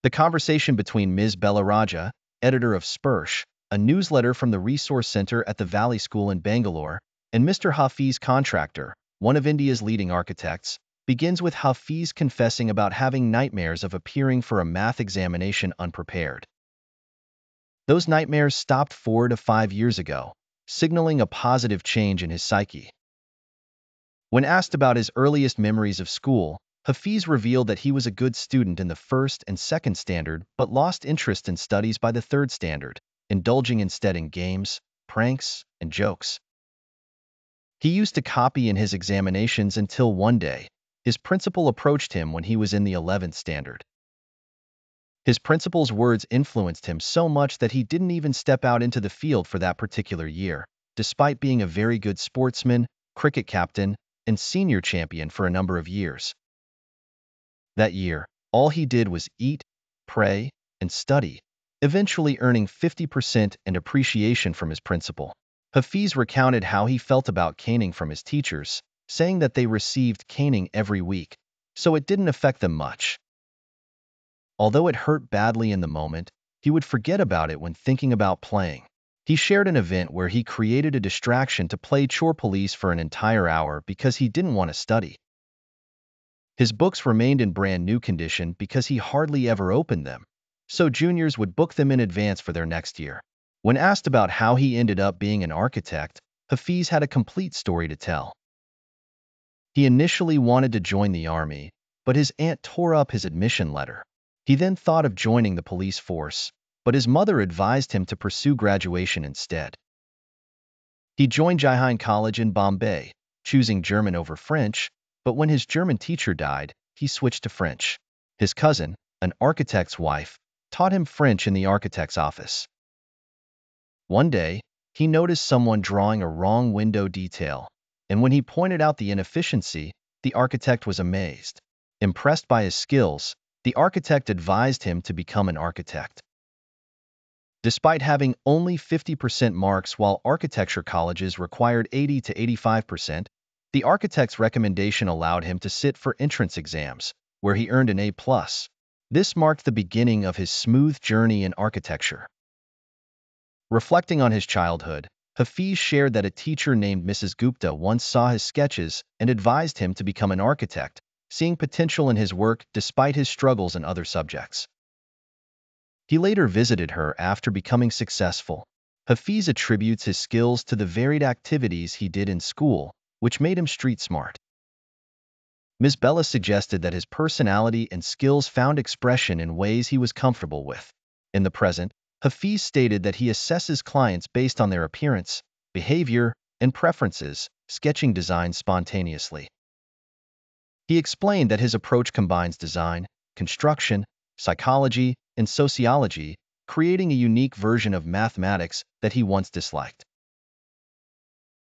The conversation between Ms. Bela Raja, editor of Spursh, a newsletter from the Resource Center at the Valley School in Bangalore, and Mr. Hafeez Contractor, one of India's leading architects, begins with Hafeez confessing about having nightmares of appearing for a math examination unprepared. Those nightmares stopped 4 to 5 years ago, signaling a positive change in his psyche. When asked about his earliest memories of school, Hafeez revealed that he was a good student in the first and second standard but lost interest in studies by the third standard, indulging instead in games, pranks, and jokes. He used to copy in his examinations until one day, his principal approached him when he was in the 11th standard. His principal's words influenced him so much that he didn't even step out into the field for that particular year, despite being a very good sportsman, cricket captain, and senior champion for a number of years. That year, all he did was eat, pray, and study, eventually earning 50% and appreciation from his principal. Hafeez recounted how he felt about caning from his teachers, saying that they received caning every week, so it didn't affect them much. Although it hurt badly in the moment, he would forget about it when thinking about playing. He shared an event where he created a distraction to play chore police for an entire hour because he didn't want to study. His books remained in brand new condition because he hardly ever opened them, so juniors would book them in advance for their next year. When asked about how he ended up being an architect, Hafeez had a complete story to tell. He initially wanted to join the army, but his aunt tore up his admission letter. He then thought of joining the police force, but his mother advised him to pursue graduation instead. He joined Jain College in Bombay, choosing German over French, but when his German teacher died, he switched to French. His cousin, an architect's wife, taught him French in the architect's office. One day, he noticed someone drawing a wrong window detail, and when he pointed out the inefficiency, the architect was amazed. Impressed by his skills, the architect advised him to become an architect. Despite having only 50% marks while architecture colleges required 80 to 85%, the architect's recommendation allowed him to sit for entrance exams, where he earned an A+. This marked the beginning of his smooth journey in architecture. Reflecting on his childhood, Hafeez shared that a teacher named Mrs. Gupta once saw his sketches and advised him to become an architect, seeing potential in his work despite his struggles in other subjects. He later visited her after becoming successful. Hafeez attributes his skills to the varied activities he did in school, which made him street smart. Ms. Bela suggested that his personality and skills found expression in ways he was comfortable with. In the present, Hafeez stated that he assesses clients based on their appearance, behavior, and preferences, sketching designs spontaneously. He explained that his approach combines design, construction, psychology, and sociology, creating a unique version of mathematics that he once disliked.